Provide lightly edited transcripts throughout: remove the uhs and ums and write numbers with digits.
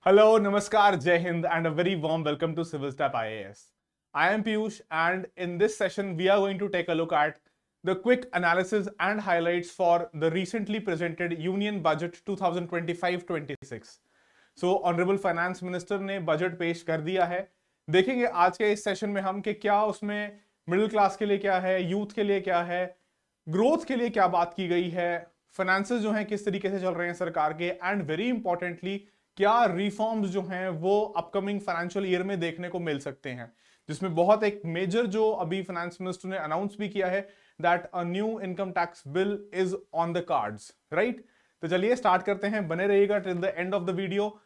Hello, Namaskar, Jai Hind, and a very warm welcome to Civil Step IAS. I am Piyush, and in this session, we are going to take a look at the quick analysis and highlights for the recently presented Union Budget 2025-26. So, honourable finance minister ने budget पेश कर दिया है। देखेंगे आज के इस session में हम कि क्या उसमें मिडिल क्लास के लिए क्या है, यूथ के लिए क्या है, ग्रोथ के लिए क्या बात की गई है, फाइनेंसेस जो हैं किस तरीके से चल रहे हैं सरकार के, एंड वेरी इंपॉर्टेंटली क्या रिफॉर्म्स जो हैं वो अपकमिंग फाइनेंशियल ईयर में देखने को मिल सकते हैं, जिसमें बहुत एक मेजर जो अभी फाइनेंस मिनिस्टर ने अनाउंस भी किया है that a new income tax bill is on the cards, right. तो चलिए स्टार्ट करते हैं, बने रहिएगा till the end of the video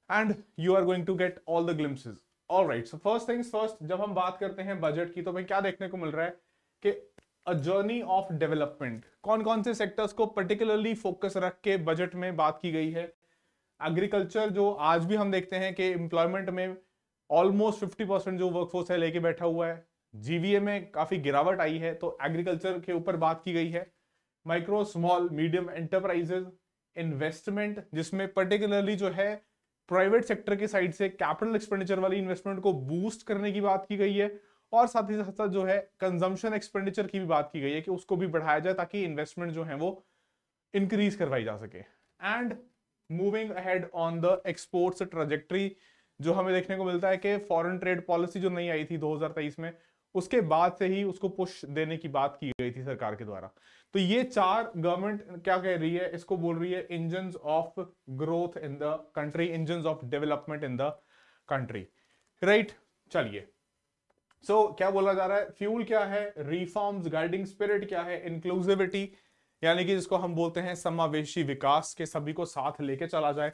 and you are going to get all the glimpses. Alright, so first things first, जब हम बात करते हैं बजट की तो हमें क्या देखने को मिल रहा है कि अ जर्नी ऑफ डेवलपमेंट, कौन कौन से सेक्टर्स को पर्टिकुलरली फोकस रख के बजट में बात की गई है। एग्रीकल्चर जो आज भी हम देखते हैं कि एम्प्लॉयमेंट में ऑलमोस्ट 50% जो वर्कफोर्स है लेके बैठा हुआ है, जीवीए में काफी गिरावट आई है, तो एग्रीकल्चर के ऊपर बात की गई है। Micro small medium enterprises, investment जिसमें पर्टिकुलरली जो है प्राइवेट सेक्टर के साइड से कैपिटल एक्सपेंडिचर वाली इन्वेस्टमेंट को बूस्ट करने की बात की गई है, और साथ ही साथ जो है कंजम्पशन एक्सपेंडिचर की भी बात की गई है कि उसको भी बढ़ाया जाए ताकि इन्वेस्टमेंट जो है वो इंक्रीज करवाई जा सके। And moving ahead on the exports trajectory, जो हमें देखने को मिलता है कि फॉरेन ट्रेड पॉलिसी जो नई आई थी 2023 में, उसके बाद से ही उसको पुश देने की बात की गई थी सरकार के द्वारा। तो ये चार गवर्नमेंट क्या कह रही है, इसको बोल रही है engines of growth in the country, engines of development in the country, right. चलिए, क्या बोला जा रहा है, फ्यूल क्या है, रिफॉर्म्स, गाइडिंग स्पिरिट क्या है, इंक्लूसिविटी यानी कि जिसको हम बोलते हैं समावेशी विकास, के सभी को साथ लेके चला जाए,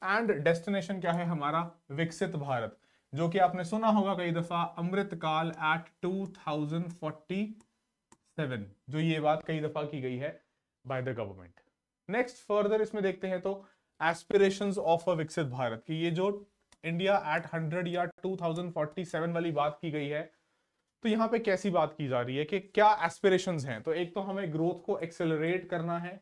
एंड डेस्टिनेशन क्या है हमारा, विकसित भारत, जो कि आपने सुना होगा कई दफा, अमृत काल एक्ट 2047, जो ये बात कई दफा की गई है by the government. Next further इसमें देखते हैं तो एस्पिरेशंस ऑफ अ विकसित भारत की, ये जो इंडिया एट 100 या 2047 वाली बात की गई है, तो यहां पे कैसी बात की जा रही है कि क्या एस्पिरेशंस हैं। तो एक तो हमें ग्रोथ को एक्सेलरेट करना है,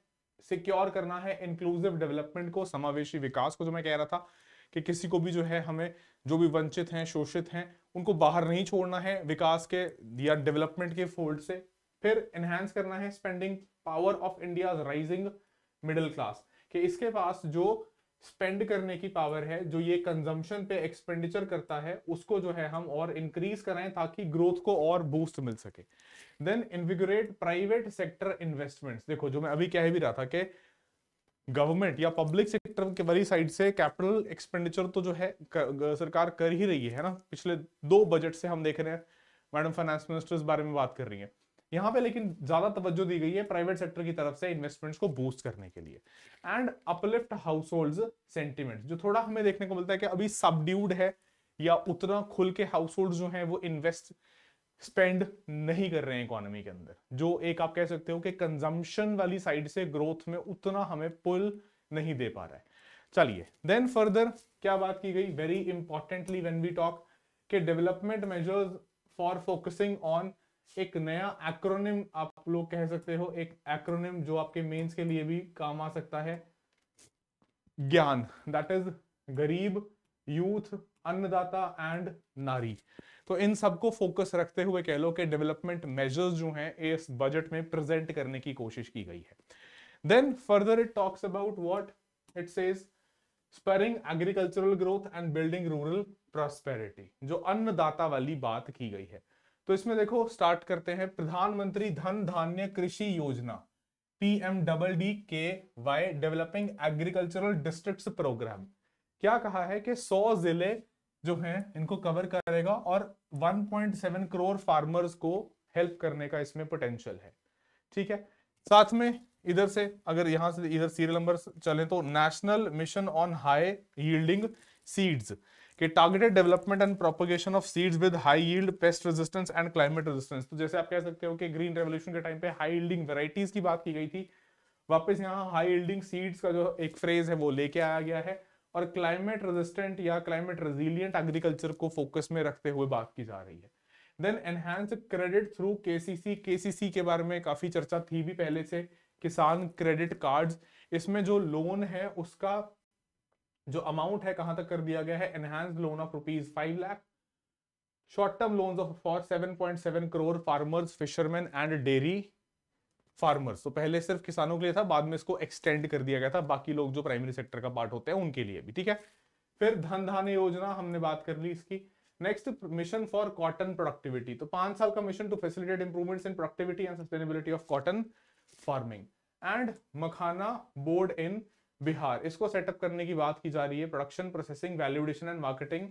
सिक्योर करना है इंक्लूसिव डेवलपमेंट को, समावेशी विकास को, जो मैं कह रहा था कि किसी को भी जो है हमें जो भी वंचित हैं, शोषित हैं, उनको बाहर नहीं छोड़ना है विकास के या डेवलपमेंट के फोल्ड से। फिर एनहांस करना है spending power of India rising middle class, कि इसके पास जो स्पेंड करने की पावर है, जो ये कंजम्पशन पे एक्सपेंडिचर करता है, उसको जो है हम और इंक्रीज कराएं ताकि ग्रोथ को और बूस्ट मिल सके। देन इन्विगोरेट प्राइवेट सेक्टर इन्वेस्टमेंट्स, देखो जो मैं अभी कह भी रहा था कि गवर्नमेंट या पब्लिक सेक्टर के वाली साइड से कैपिटल एक्सपेंडिचर तो जो है सरकार कर ही रही है ना, पिछले 2 बजट से हम देख रहे हैं, मैडम फाइनेंस मिनिस्टर इस बारे में बात कर रही है यहाँ पे, लेकिन ज्यादा तवज्जो दी गई है प्राइवेट सेक्टर की तरफ से इन्वेस्टमेंट्स को बूस्ट करने के लिए। एंड अपलिफ्ट हाउसहोल्ड्स सेंटिमेंट, जो थोड़ा हमें देखने को मिलता है कि अभी सबड्यूड है, या उतना खुल के हाउसहोल्ड जो है वो इन्वेस्ट स्पेंड नहीं कर रहे हैं इकोनॉमी के अंदर, जो एक आप कह सकते हो कि कंजम्पशन वाली साइड से ग्रोथ में उतना हमें पुल नहीं दे पा रहा है। चलिए देन फर्दर क्या बात की गई, very importantly when we talk के development measures for focusing on, एक नया एक्रोनिम आप लोग कह सकते हो, एक एक्रोनिम जो आपके मेंस के लिए भी काम आ सकता है, ज्ञान, दैट इज गरीब, यूथ, अन्नदाता एंड नारी। तो इन सबको फोकस रखते हुए कह लो कि डेवलपमेंट मेजर्स जो हैं इस बजट में प्रेजेंट करने की कोशिश की गई है। Then further it talks about what it says, spurring agricultural growth and building rural prosperity, जो अन्नदाता वाली बात की गई है। तो इसमें देखो स्टार्ट करते हैं, प्रधानमंत्री धन धान्य कृषि योजना PMDD-KY developing agricultural districts programme, क्या कहा है कि 100 जिले जो हैं इनको कवर करेगा और 1.7 करोड़ फार्मर्स को हेल्प करने का इसमें पोटेंशियल है, ठीक है। साथ में इधर से अगर यहां से इधर सीरियल नंबर चले तो national mission on high yielding seeds के targeted development and propagation of seeds with high yield, pest resistance and climate resistance. तो जैसे आप कह सकते हो कि ग्रीन रेवोल्यूशन के टाइम पे हाई यील्डिंग वैरायटीज की बात की गई थी, वापस यहाँ हाई यील्डिंग सीड्स का जो एक फ्रेज है वो लेके आया गया है, और क्लाइमेट रेजिस्टेंट या क्लाइमेट रेजिलियंट एग्रीकल्चर को फोकस में रखते हुए बात की जा रही है। Then enhance credit through KCC, KCC के बारे में काफी चर्चा थी भी पहले से, किसान क्रेडिट कार्ड्स, इसमें जो लोन है उसका जो अमाउंट है कहां तक कर दिया गया है, enhanced loan of ₹5 lakh, short term loans of for 7.7 crore farmers, fisherman and dairy farmers. तो पहले सिर्फ किसानों के लिए था, बाद में इसको एक्सटेंड कर दिया गया था बाकी लोग जो प्राइमरी सेक्टर का पार्ट होते हैं उनके लिए भी, ठीक है। फिर धन धान्य योजना हमने बात कर ली इसकी। Next, mission for cotton productivity, तो 5 साल का mission to facilitate improvements in productivity and sustainability of cotton farming. And makhana board in Bihar, इसको सेटअप करने की बात की जा रही है। Production, processing, value addition and marketing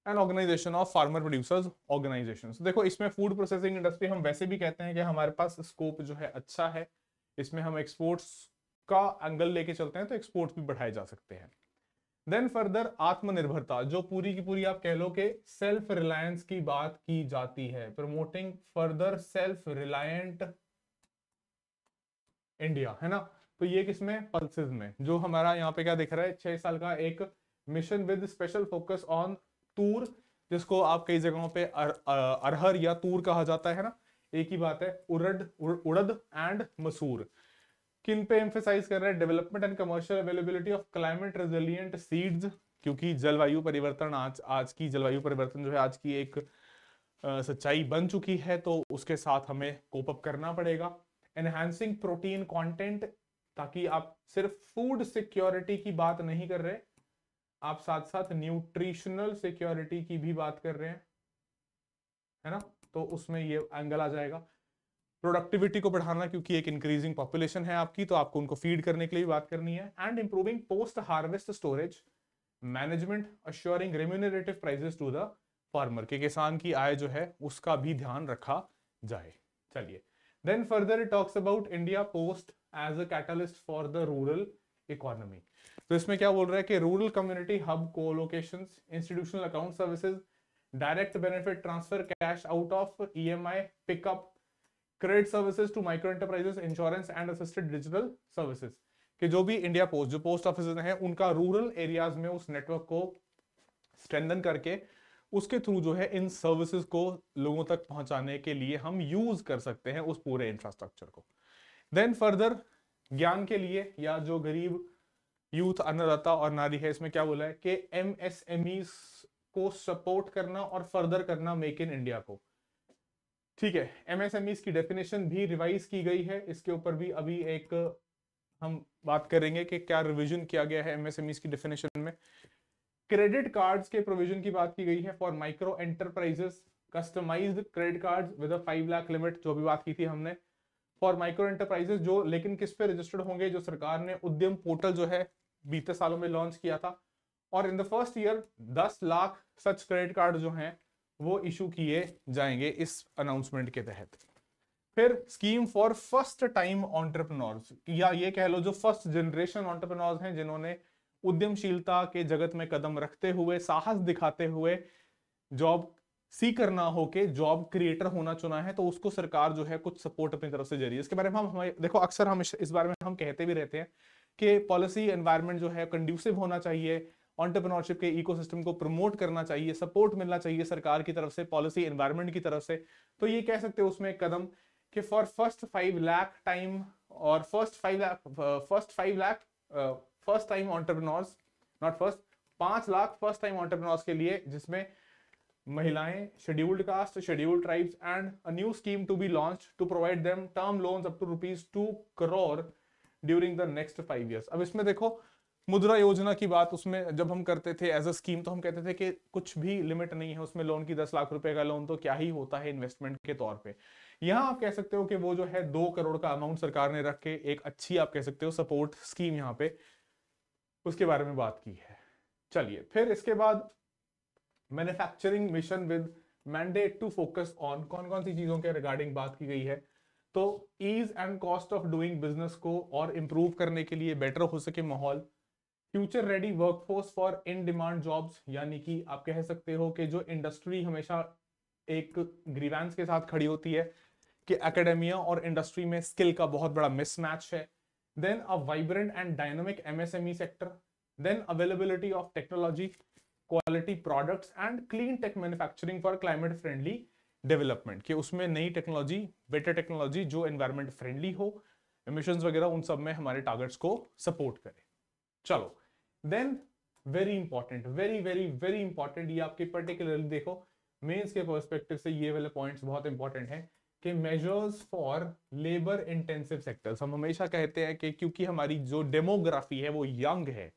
and organisation of farmer producers organisations. देखो इसमें फूड प्रोसेसिंग इंडस्ट्री हम वैसे भी कहते हैं कि हमारे पास स्कोप जो है अच्छा है, इसमें हम एक्सपोर्ट्स का एंगल लेके चलते हैं तो एक्सपोर्ट्स भी बढ़ाए जा सकते हैं। देन फर्दर आत्मनिर्भरता, जो पूरी की पूरी आप कह लो कि सेल्फ रिलायंस की बात की जाती है। Promoting further self reliant India, है ना। तो ये किसमें, पल्सेस में। जो हमारा यहाँ पे क्या दिख रहा है, 6 साल का एक mission with special focus on tur, जिसको आप कई जगहों पे अरहर या तूर कहा जाता है ना, एक ही बात है, उड़द एंड मसूर। किन पे एम्फेसाइज कर रहे हैं, development and commercial availability of climate resilient seeds, क्योंकि जलवायु परिवर्तन आज की जलवायु परिवर्तन जो है आज की एक सच्चाई बन चुकी है, तो उसके साथ हमें कोप अप करना पड़ेगा। एनहांसिंग प्रोटीन कंटेंट, ताकि आप सिर्फ फूड सिक्योरिटी की बात नहीं कर रहे, आप साथ साथ न्यूट्रिशनल सिक्योरिटी की भी बात कर रहे हैं, है ना, तो उसमें ये एंगल आ जाएगा। प्रोडक्टिविटी को बढ़ाना, क्योंकि एक इंक्रीजिंग पॉपुलेशन है आपकी, तो आपको उनको फीड करने के लिए भी बात करनी है। And improving post harvest storage management, assuring remunerative prices to the farmer, के किसान की आय जो है उसका भी ध्यान रखा जाए। चलिए, then further it talks about India post as a catalyst for the rural economy. तो इसमें क्या बोल रहा है कि rural community hub, colocations, institutional account services, direct benefit transfer, cash out of EMI pickup, credit services to micro enterprises, insurance and assisted digital services, कि जो भी इंडिया पोस्ट, जो पोस्ट ऑफिस हैं, उनका रूरल एरियाज में उस network को strengthen करके उसके थ्रू जो है इन सर्विसेज को लोगों तक पहुंचाने के लिए हम यूज कर सकते हैं उस पूरे इंफ्रास्ट्रक्चर को। देन फर्दर ज्ञान के लिए, या जो गरीब यूथ, अन्नदाता और नारी है, इसमें क्या बोला है कि एमएसएमई को सपोर्ट करना और फर्दर करना मेक इन इंडिया को। ठीक है, एमएसएमई की डेफिनेशन भी रिवाइज की गई है, इसके ऊपर भी अभी एक हम बात करेंगे कि क्या रिवीजन किया गया है एमएसएमई की डेफिनेशन में। क्रेडिट कार्ड्स के प्रोविजन की बात की गई है for micro enterprises, customised credit cards with a 5 lakh limit, जो भी बात की थी हमने, फॉर माइक्रो एंटरप्राइजेस, जो लेकिन किस पे रजिस्टर्ड होंगे, जो सरकार ने उद्यम पोर्टल जो है बीते सालों में लॉन्च किया था। और in the first year 10 lakh such credit card जो हैं वो इशू किए जाएंगे इस अनाउंसमेंट के तहत। फिर scheme for first time entrepreneurs, या ये कह लो जो फर्स्ट जनरेशन एंटरप्रेन्योर्स हैं, जिन्होंने उद्यमशीलता के जगत में कदम रखते हुए, साहस दिखाते हुए जॉब सीकर ना होके जॉब क्रिएटर होना चुना है, तो उसको सरकार जो है कुछ सपोर्ट अपनी तरफ से दे रही है। इसके बारे में हम देखो अक्सर हम इस बारे में हम कहते भी रहते हैं कि पॉलिसी एनवायरनमेंट जो है कंड्यूसिव होना चाहिए, एंटरप्रेन्योरशिप के इकोसिस्टम को प्रमोट करना चाहिए, सपोर्ट मिलना चाहिए सरकार की तरफ से, पॉलिसी एनवायरनमेंट की तरफ से। तो ये कह सकते हो उसमें एक कदम कि फॉर फर्स्ट 5 लाख टाइम, और first 5 lakh first time entrepreneurs, not first, 5 lakh first time entrepreneurs के लिए, जिसमें महिलाएं, scheduled caste, scheduled tribes, and a new scheme to be launched to provide them term loans up to ₹2 crore during the next 5 years। अब इसमें देखो मुद्रा योजना की बात, उसमें जब हम करते थे एज अ स्कीम, तो हम कहते थे कि कुछ भी लिमिट नहीं है उसमें लोन की, 10 लाख रुपए का लोन तो क्या ही होता है इन्वेस्टमेंट के तौर पे। यहां आप कह सकते हो कि वो जो है 2 करोड़ का अमाउंट सरकार ने रख के एक अच्छी, आप कह सकते हो, सपोर्ट स्कीम यहाँ पे उसके बारे में बात की है। चलिए, फिर इसके बाद manufacturing mission with mandate to focus on, कौन कौन सी चीजों के रिगार्डिंग बात की गई है, तो ease and cost of doing business को और इंप्रूव करने के लिए, बेटर हो सके माहौल, future ready workforce for in demand jobs, यानी कि आप कह सकते हो कि जो इंडस्ट्री हमेशा एक ग्रीवेंस के साथ खड़ी होती है कि एकेडमिया और इंडस्ट्री में स्किल का बहुत बड़ा मिसमैच है। Then a vibrant and dynamic MSME sector, then availability of technology, quality products and clean tech manufacturing for climate friendly development, कि उसमें नई टेक्नोलॉजी, बेटर टेक्नोलॉजी जो एनवायरमेंट फ्रेंडली हो, एमिशंस वगैरह उन सब में हमारे टारगेट्स को सपोर्ट करे। चलो, then very important, very very very important, ये आपके पर्टिकुलरली देखो मेंस के पर्सपेक्टिव से ये वाले पॉइंट्स बहुत इंपॉर्टेंट हैं कि measures for labour intensive sectors. हम हमेशा कहते हैं कि क्योंकि हमारी जो डेमोग्राफी है वो यंग है,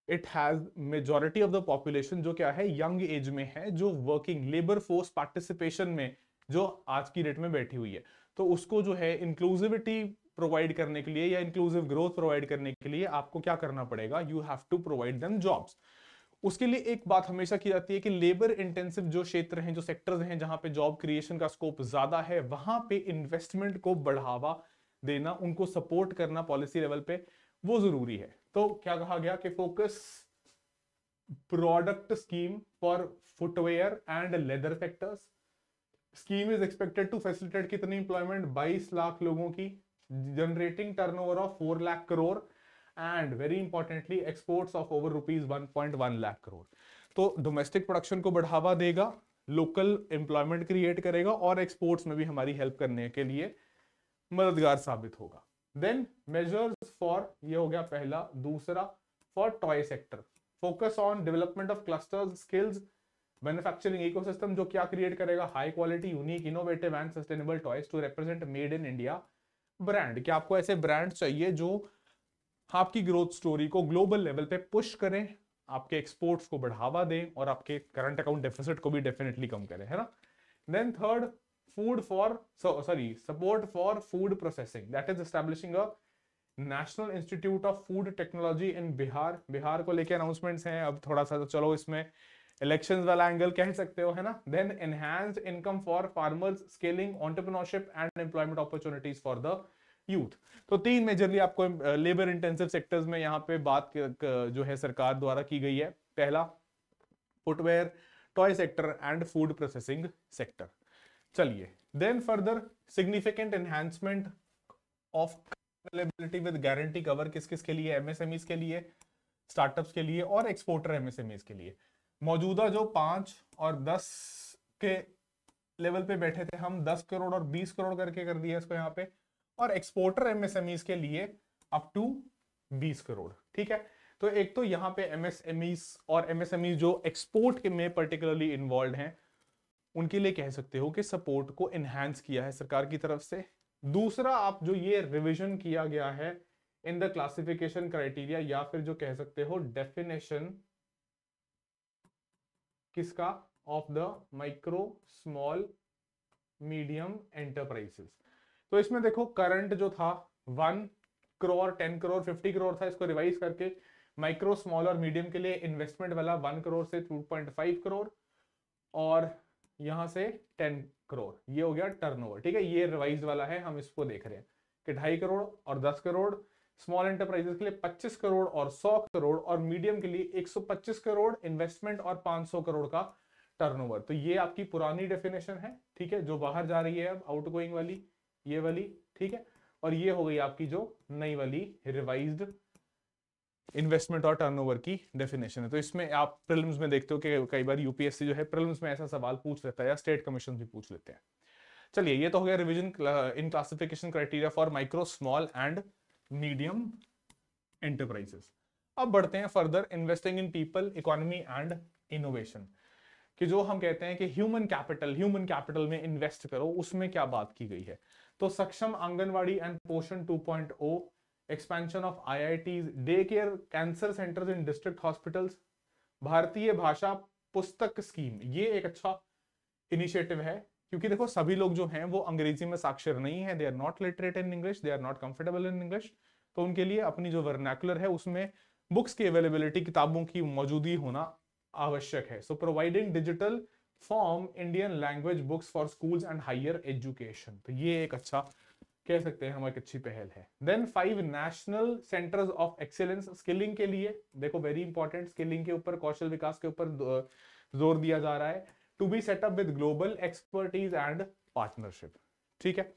it has majority of the population जो क्या है यंग एज में है, जो वर्किंग लेबर फोर्स पार्टिसिपेशन में जो आज की डेट में बैठी हुई है, तो उसको जो है इंक्लूसिविटी प्रोवाइड करने के लिए या इंक्लूसिव ग्रोथ प्रोवाइड करने के लिए आपको क्या करना पड़ेगा, you have to provide them jobs. उसके लिए एक बात हमेशा की जाती है कि लेबर इंटेंसिव जो क्षेत्र हैं, जो सेक्टर्स हैं जहां पे जॉब क्रिएशन का स्कोप ज्यादा है, वहां पे इन्वेस्टमेंट को बढ़ावा देना, उनको सपोर्ट करना पॉलिसी लेवल पे वो जरूरी है। तो क्या कहा गया कि focus product scheme for footwear and leather sectors. Scheme is expected to facilitate कितनी इंप्लॉयमेंट, 22 लाख लोगों की, generating turnover of 4 lakh crore and very importantly exports of over rupees 1.1 lakh crore. तो डोमेस्टिक प्रोडक्शन को बढ़ावा देगा, लोकल एम्प्लॉयमेंट क्रिएट करेगा और एक्सपोर्ट्स में भी हमारी हेल्प करने के लिए मददगार साबित होगा। देन मेजर्स फॉर, ये हो गया पहला। दूसरा, for toy sector, focus on development of clusters skills manufacturing ecosystem, जो क्या क्रिएट करेगा, high quality unique innovative and sustainable toys to represent made in India brand. क्या आपको ऐसे ब्रांड चाहिए जो आपकी ग्रोथ स्टोरी को ग्लोबल लेवल पे पुश करें, आपके एक्सपोर्ट्स को बढ़ावा दें और आपके करंट अकाउंट डेफिसिट को भी डेफिनेटली कम करें, है ना। Then third, food for support for food processing, that is establishing a national institute of food technology in Bihar. Bihar को लेकर अनाउंसमेंट्स हैं अब थोड़ा सा, तो चलो इसमें इलेक्शंस वाला एंगल कह सकते हो, है ना। Then enhanced income for farmers, scaling entrepreneurship and employment opportunities for the youth. तो तीन मेजरली आपको लेबर इंटेंसिव सेक्टर्स में यहाँ पे बात जो है सरकार द्वारा की गई है। पहला footwear, toy sector and food processing sector. चलिए, then further significant enhancement of availability with guarantee cover, किस किस के लिए, एमएसएमईज के लिए, स्टार्टअप्स के लिए और एक्सपोर्टर एमएसएमईज के लिए। मौजूदा जो 5 और 10 के लेवल पे बैठे थे हम, 10 करोड़ और 20 करोड़ करके कर दिया इसको यहाँ पे, और एक्सपोर्टर एमएसएमईज के लिए अप टू 20 करोड़। ठीक है, तो एक तो यहाँ पे एमएसएमईज और एमएसएमई जो एक्सपोर्ट के में पर्टिकुलरली इन्वॉल्व हैं, उनके लिए कह सकते हो कि सपोर्ट को एनहांस किया है सरकार की तरफ से। दूसरा, आप जो ये रिवीजन किया गया है इन द क्लासिफिकेशन क्राइटेरिया, या फिर जो कह सकते हो डेफिनेशन किसका, of the micro small medium enterprises. तो इसमें देखो करंट जो था 1 करोड़, 10 करोड़, 50 करोड़ था, इसको रिवाइज करके माइक्रो स्मॉल और मीडियम के लिए इन्वेस्टमेंट वाला 1 करोड़ से 2.5 करोड़ और यहां से 10 करोड़, ये हो गया टर्नओवर। ठीक है, ये रिवाइज वाला है, हम इसको देख रहे हैं कि 2.5 करोड़ और 10 करोड़, स्मॉल एंटरप्राइजेस के लिए 25 करोड़ और 100 करोड़, और मीडियम के लिए 125 करोड़ इन्वेस्टमेंट और 500 करोड़ का टर्नओवर। तो ये आपकी पुरानी डेफिनेशन है, ठीक है, जो बाहर जा रही है अब आउटगोइंग वाली, ये वाली, ठीक है, और ये हो गई आपकी जो नई वाली रिवाइज्ड इन्वेस्टमेंट और टर्नओवर की डेफिनेशन है। तो इसमें आप प्रीलिम्स में देखते हो कि कई बार यूपीएससी जो है प्रीलिम्स में ऐसा सवाल पूछ लेता है या स्टेट कमीशन भी पूछ लेते हैं। चलिए, ये तो हो गया revision in classification criteria for micro small and medium enterprises. अब बढ़ते हैं further, investing in people, economy and innovation, कि जो हम कहते हैं कि ह्यूमन कैपिटल में इन्वेस्ट करो, उसमें क्या बात की गई है। तो सक्षम आंगनवाड़ी एंड पोषण 2.0, expansion of IITs, day care, cancer centres in district hospitals, भारतीय भाषा पुस्तक स्कीम, ये एक अच्छा इनिशिएटिव है, क्योंकि देखो सभी लोग जो हैं वो अंग्रेजी में साक्षर नहीं है, they are not literate in English, they are not comfortable in English, तो उनके लिए अपनी जो वर्नाकुलर है उसमें बुक्स की अवेलेबिलिटी, किताबों की मौजूदगी होना आवश्यक है। So providing digital form Indian language books for schools and higher education, तो ये एक अच्छा कह सकते हैं, हमारी अच्छी पहल है। Then 5 national centres of excellence, skilling के लिए, देखो वेरी इंपॉर्टेंट, स्किलिंग के ऊपर, कौशल विकास के ऊपर जोर दिया जा रहा है, to be set up with global expertise and partnership. ठीक है,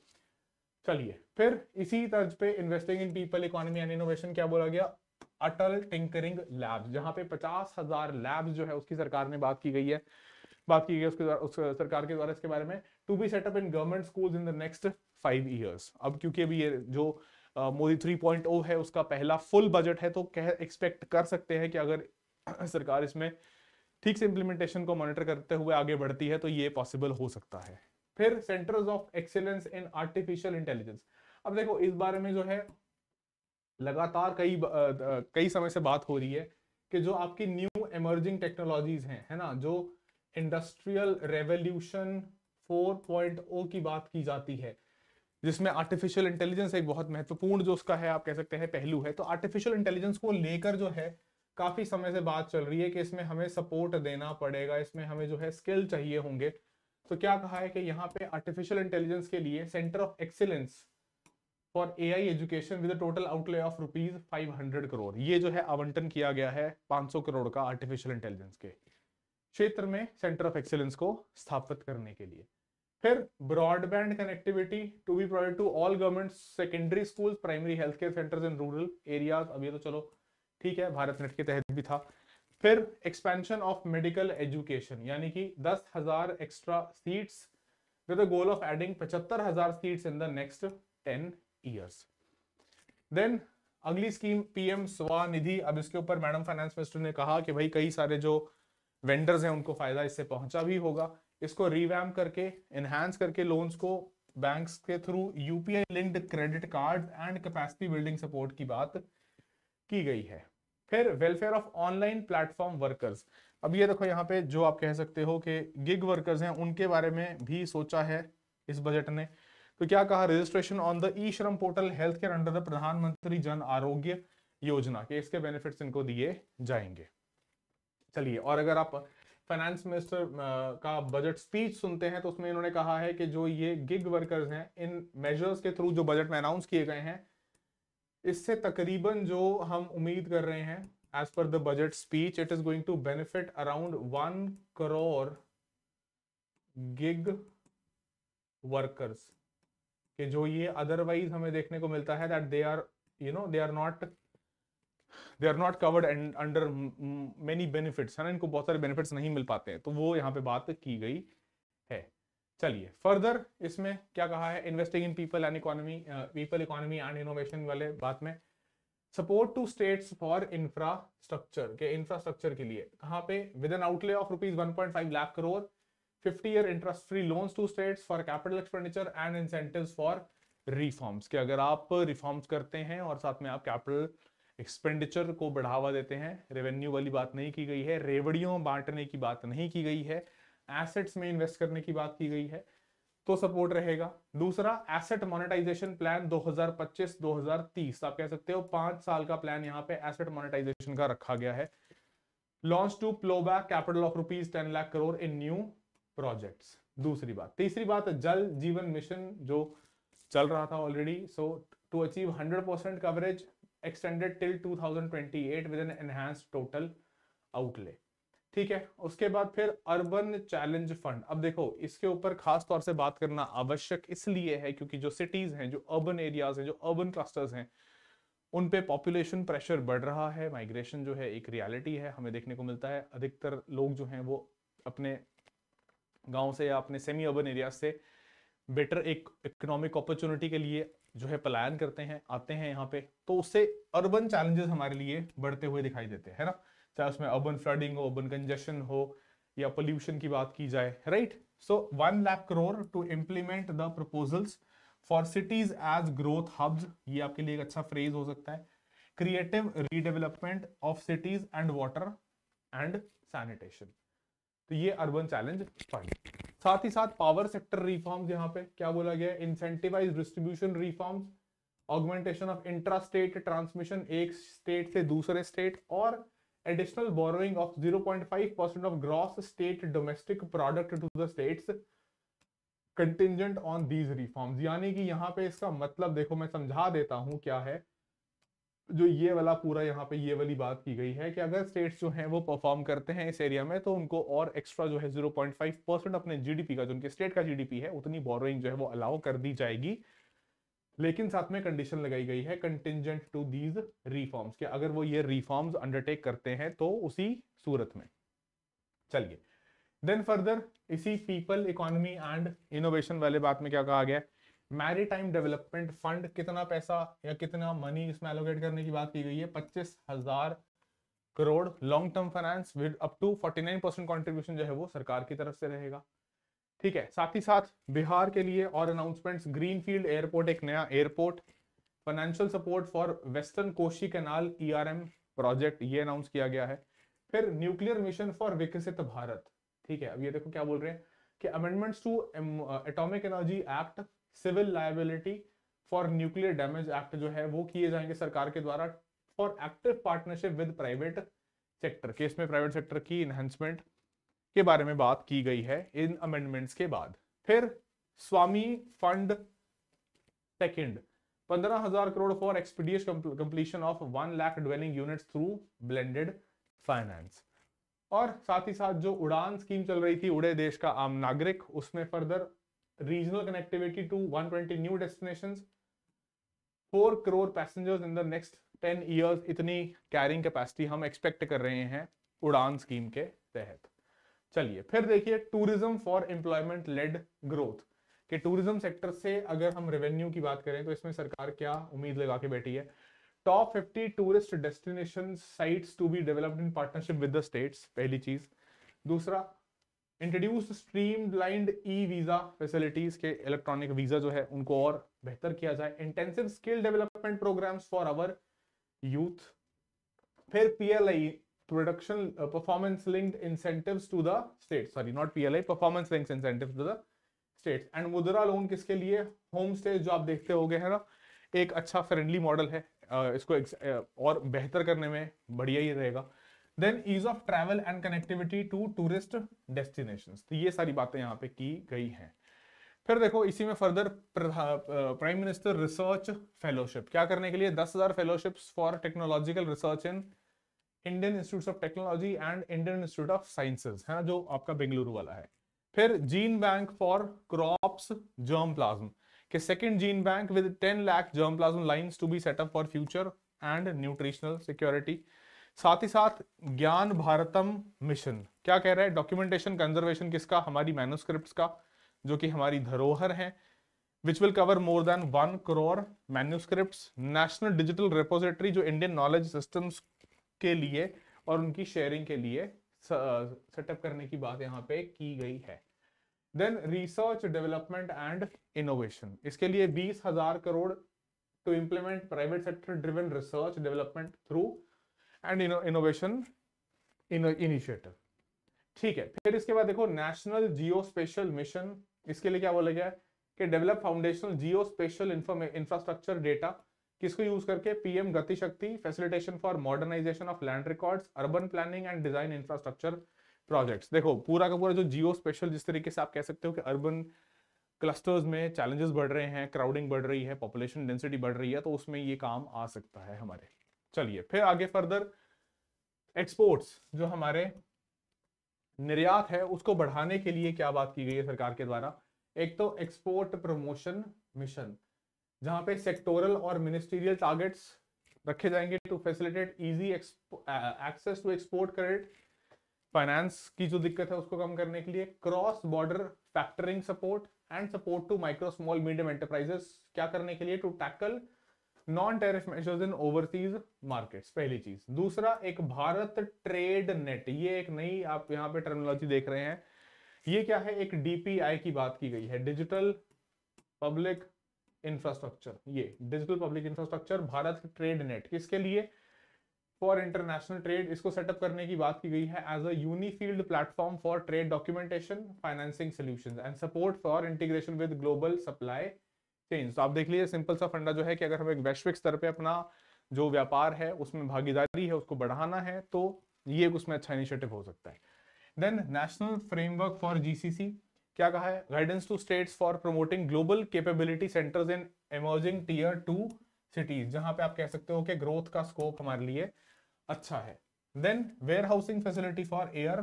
चलिए फिर इसी तर्ज पे investing in people, economy and innovation, क्या बोला गया, अटल टिंकरिंग लैब्स, जहां पे 50,000 लैब्स जो है उसकी सरकार ने बात की गई है, उस सरकार के द्वारा इसके बारे में, to be set up in government schools in the next 5 years. अब क्योंकि अभी ये जो मोदी 3.0 है उसका पहला फुल बजट है, तो एक्सपेक्ट कर सकते हैं कि अगर सरकार इसमें ठीक से इंप्लीमेंटेशन को मॉनिटर करते हुए आगे बढ़ती है तो ये पॉसिबल हो सकता है। फिर centres of excellence in artificial intelligence. अब देखो इस बारे में जो है लगातार कई समय से बात हो रही है कि जो आपकी न्यू इमर्जिंग टेक्नोलॉजीज हैं, है ना, जो इंडस्ट्रियल रेवोल्यूशन 4.0 की बात की जाती है, जिसमें आर्टिफिशियल इंटेलिजेंस एक बहुत महत्वपूर्ण जो उसका है, आप कह सकते हैं, पहलू है। तो आर्टिफिशियल इंटेलिजेंस को लेकर जो है काफी समय से बात चल रही है कि इसमें हमें सपोर्ट देना पड़ेगा, इसमें हमें जो है स्किल चाहिए होंगे। तो क्या कहा है कि यहाँ पे आर्टिफिशियल इंटेलिजेंस के लिए centre of excellence for AI education with total outlay of rupees 500 crore, ये जो है आवंटन किया गया है 500 करोड़ का आर्टिफिशियल इंटेलिजेंस के क्षेत्र में सेंटर ऑफ एक्सीलेंस को स्थापित करने के लिए। फिर broadband connectivity to be provide to all government secondary school, primary health care centres in rural areas. अब ये तो चलो ठीक है, भारत नेट के तहत भी था। फिर एक्सपेंशन ऑफ मेडिकल एजुकेशन, यानी कि 10,000 extra seats with the goal of adding 75,000 seats in the next 10 years. Then अगली स्कीम पीएम स्वनिधि। अब इसके ऊपर मैडम फाइनेंस मिनिस्टर ने कहा कि भाई कई सारे जो वेंडर्स हैं उनको फायदा इससे पहुंचा भी होगा। इसको रिवैम्प करके एनहांस करके लोन्स को बैंक्स के through UPI linked credit card and capacity building support की बात की गई है। फिर welfare of online platform workers. अब ये देखो यहाँ पे जो आप कह सकते हो कि गिग वर्कर्स हैं उनके बारे में भी सोचा है इस बजट ने। तो क्या कहा, रजिस्ट्रेशन ऑन द ई श्रम portal health care under the प्रधानमंत्री जन आरोग्य योजना के इसके बेनिफिट्स इनको दिए जाएंगे। चलिए, और अगर आप फाइनेंस मिनिस्टर का बजट स्पीच सुनते हैं तो उसमें इन्होंने कहा है कि जो ये गिग वर्कर्स हैं, इन मेजर्स के थ्रू जो बजट में अनाउंस किए गए हैं, इससे तकरीबन जो हम उम्मीद कर रहे हैं as per the budget speech, it is going to benefit around 1 crore gig workers कि जो ये अदरवाइज हमें देखने को मिलता है that they are not covered under many benefits, है ना, इनको बहुत सारे बेनिफिट्स नहीं मिल पाते हैं, तो वो यहाँ पे बात की गई है। चलिए फर्दर इसमें क्या कहा है, investing in people economy and innovation वाले बात में support to states for infrastructure के लिए कहाँ पे, with an outlay of rupees 1.5 lakh crore, 50 year interest free loans to states for capital expenditure and incentives for reforms, कि अगर आप रिफॉर्म्स करते हैं और साथ में आप कैपिटल एक्सपेंडिचर को बढ़ावा देते हैं, रेवेन्यू वाली बात नहीं की गई है, रेवड़ियों बांटने की बात नहीं की गई है, एसेट्स में इन्वेस्ट करने की बात की गई है, तो सपोर्ट रहेगा। दूसरा, एसेट मोनेटाइजेशन प्लान 2025-2030, आप कह सकते हो 5 साल का प्लान यहाँ पे एसेट मोनेटाइजेशन का रखा गया है। Launch to plough back capital of rupees 10 lakh crore in new projects, दूसरी बात। तीसरी बात, जल जीवन मिशन जो चल रहा था already, so to achieve 100% coverage extended till 2028 with an enhanced total outlay. ठीक है, उसके बाद फिर अर्बन चैलेंज फंड। अब देखो इसके ऊपर खास तौर से बात करना आवश्यक इसलिए है क्योंकि जो सिटीज हैं, जो अर्बन एरियाज हैं, जो अर्बन क्लस्टर्स हैं, उन पे पॉपुलेशन प्रेशर बढ़ रहा है, माइग्रेशन जो है एक रियलिटी है, हमें देखने को मिलता है। अधिकतर लोग जो हैं वो अपने गांव से या अपने सेमी अर्बन एरिया से बेटर एक इकोनॉमिक अपॉर्चुनिटी के लिए जो है पलायन करते हैं, आते हैं यहाँ पे, तो उससे अर्बन चैलेंजेस हमारे लिए बढ़ते हुए दिखाई देते हैं, है ना, चाहे उसमें अर्बन फ्लडिंग हो, अर्बन कंजेशन हो या पोल्यूशन की बात की जाए, right. So 1 lakh crore to implement the proposals for cities as growth hubs, ये आपके लिए एक अच्छा फ्रेज हो सकता है। Creative redevelopment of cities and water and sanitation, तो ये अर्बन चैलेंज फंड। साथ ही साथ पावर सेक्टर रिफॉर्म्स, यहाँ पे क्या बोला गया, incentivise distribution reforms, augmentation of intra state transmission, एक स्टेट से दूसरे स्टेट, और additional borrowing of 0.5% of gross state domestic product to the states contingent on these reforms. यानी कि यहाँ पे इसका मतलब देखो, मैं समझा देता हूं क्या है। जो ये वाला पूरा यहाँ पे ये वाली बात की गई है कि अगर स्टेट्स जो हैं वो परफॉर्म करते हैं इस एरिया में, तो उनको और एक्स्ट्रा जो है 0.5% अपने जीडीपी का, जो उनके स्टेट का जीडीपी है, उतनी बोरोइंग जो है वो अलाउ कर दी जाएगी। लेकिन साथ में कंडीशन लगाई गई है कंटिंजेंट टू दीज रिफॉर्म्स, कि अगर वो ये रिफॉर्म्स अंडरटेक करते हैं तो उसी सूरत में। चलिए देन फर्दर इसी पीपल इकोनॉमी एंड इनोवेशन वाले बात में क्या कहा गया, मैरीटाइम डेवलपमेंट फंड, कितना पैसा या कितना मनी इसमें एलोकेट करने की बात की गई है, 25,000 crore long term finance with up to 49% contribution जो है वो सरकार की तरफ से रहेगा। ठीक है, साथ ही साथ बिहार के लिए और अनाउंसमेंट्स, ग्रीनफील्ड एयरपोर्ट, एक नया airport, financial support for western Koshi canal ERM project, ये अनाउंस किया गया है। फिर न्यूक्लियर मिशन फॉर विकसित भारत। ठीक है, अब ये देखो क्या बोल रहे हैं कि amendments to atomic energy act, civil liability for nuclear damage act जो है वो किए जाएंगे सरकार के द्वारा for active partnership with private sector, case में प्राइवेट सेक्टर की इनहेंसमेंट के बारे में बात की गई है इन अमेंडमेंट्स के बाद। फिर स्वामी fund second 15,000 crore for expeditious completion of 1 lakh dwelling units through blended finance. और साथ ही साथ जो उड़ान स्कीम चल रही थी, उड़े देश का आम नागरिक, उसमें further regional connectivity to 120 new destinations, 4 crore passengers in the next 10 years, इतनी कैरिंग कैपेसिटी हम एक्सपेक्ट कर रहे हैं उड़ान स्कीम के तहत। चलिए फिर देखिए tourism for employment led growth, कि टूरिज्म सेक्टर से अगर हम रेवेन्यू की बात करें तो इसमें सरकार क्या उम्मीद लगा के बैठी है। Top 50 tourist destination sites to be developed in partnership with the states, पहली चीज। दूसरा, introduce streamlined e visa facilities के इलेक्ट्रॉनिक वीजा जो है उनको और बेहतर किया जाए। Intensive skill development programmes for our youth. फिर PLI, production performance linked incentives to the state, sorry not PLI, performance linked incentives to the states. And Mudra loan किसके लिए, होम स्टे जो आप देखते होगे है ना, एक अच्छा फ्रेंडली मॉडल है, इसको और बेहतर करने में बढ़िया ही रहेगा। Then ease of travel and connectivity to tourist destinations, तो ये सारी बातें यहाँ पे की गई हैं। फिर देखो इसी में further prime minister research fellowship, क्या करने के लिए 10,000 fellowships for technological research in Indian Institute of Technology and Indian Institute of Sciences, है ना, जो आपका बेंगलुरु वाला है। फिर gene bank for crops germplasm, के second gene bank with 10 lakh germplasm lines to be set up for future and nutritional security. साथ ही साथ ज्ञान भारतम मिशन क्या कह रहा है, डॉक्यूमेंटेशन कंजर्वेशन किसका, हमारी मैन्युस्क्रिप्ट्स का, जो कि हमारी धरोहर है, which will cover more than 1 crore manuscripts. National digital repository जो इंडियन नॉलेज सिस्टम्स के लिए और उनकी शेयरिंग के लिए सेटअप करने की बात यहाँ पे की गई है। Then research development and innovation, इसके लिए 20,000 crore to implement private sector driven research development through and innovation initiative. ठीक है, फिर इसके बाद देखो नेशनल जियो स्पेशल मिशन, इसके लिए क्या बोला गया है कि develop foundational geospatial infrastructure data, किसको यूज करके, PM Gati Shakti, facilitation for modernisation of land records, urban planning and design infrastructure projects. देखो पूरा का पूरा जो जियो स्पेशल, जिस तरीके से आप कह सकते हो कि अर्बन क्लस्टर्स में चैलेंजेस बढ़ रहे हैं, क्राउडिंग बढ़ रही है, पॉपुलेशन डेंसिटी बढ़ रही है, तो उसमें ये काम आ सकता है हमारे। चलिए फिर आगे फर्दर एक्सपोर्ट्स, जो हमारे निर्यात है उसको बढ़ाने के लिए क्या बात की गई है सरकार के द्वारा। एक तो एक्सपोर्ट प्रमोशन मिशन, जहां पे सेक्टोरल और मिनिस्ट्रियल टारगेट्स रखे जाएंगे to facilitate easy access to export credit, finance की जो दिक्कत है उसको कम करने के लिए। Cross border factoring support and support to micro small medium enterprises, क्या करने के लिए, to tackle non tariff measures in overseas markets, पहली चीज। दूसरा, एक भारत ट्रेड नेट, ये एक नई आप यहाँ पे टर्मिनोलॉजी देख रहे हैं, ये क्या है, एक डीपीआई की बात की गई है, डिजिटल पब्लिक इंफ्रास्ट्रक्चर, ये digital public infrastructure Bharat trade net, किसके लिए, फॉर इंटरनेशनल ट्रेड, इसको सेटअप करने की बात की गई है as a unified platform for trade documentation, financing solutions and support for integration with global supply chains. तो आप देख लीजिए सिंपल सा फंडा जो है कि अगर हम एक वैश्विक स्तर पे अपना जो व्यापार है उसमें भागीदारी है उसको बढ़ाना है, तो ये उसमें अच्छा इनिशिएटिव हो सकता है। Then national framework for GCC, क्या कहा है, guidance to states for promoting global capability centres in emerging tier 2 cities, जहां पे आप कह सकते हो कि ग्रोथ का स्कोप हमारे लिए अच्छा है। Then warehousing facility for air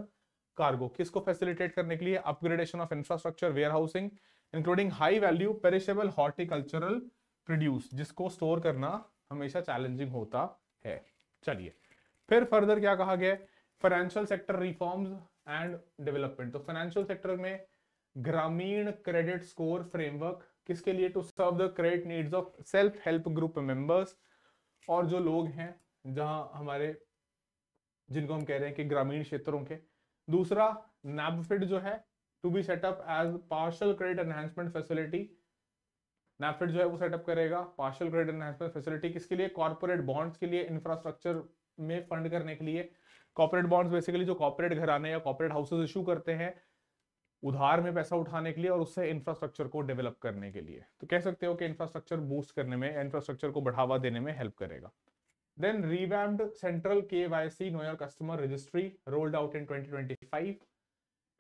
cargo, किसको फैसिलिटेट करने के लिए, upgradation of infrastructure warehousing including high value perishable horticultural produce, जिसको स्टोर करना हमेशा चैलेंजिंग होता है। चलिए फिर फर्दर क्या कहा गया, financial sector reforms and development, तो फाइनेंशियल सेक्टर में ग्रामीण क्रेडिट स्कोर फ्रेमवर्क, किसके लिए, to serve the credit needs of self help group members, और जो लोग हैं जहां हमारे जिनको हम कह रहे हैं कि ग्रामीण क्षेत्रों के। दूसरा, नैबफिड जो है to be set up as partial credit enhancement facility. NaBFID जो है वो सेटअप करेगा पार्शियल क्रेडिट एनहांसमेंट फैसिलिटी, किसके लिए? कॉर्पोरेट बॉन्ड्स के लिए, इंफ्रास्ट्रक्चर में फंड करने के लिए। कॉर्पोरेट बॉन्ड्स बेसिकली जो कॉर्पोरेट घराने या कॉर्पोरेट हाउसेस इशू करते हैं उधार में पैसा उठाने के लिए और उससे इंफ्रास्ट्रक्चर को डेवलप करने के लिए। तो कह सकते हो कि इंफ्रास्ट्रक्चर बूस्ट करने में, इंफ्रास्ट्रक्चर को बढ़ावा देने में हेल्प करेगा। Then revamped central KYC know your customer registry rolled out in 2025।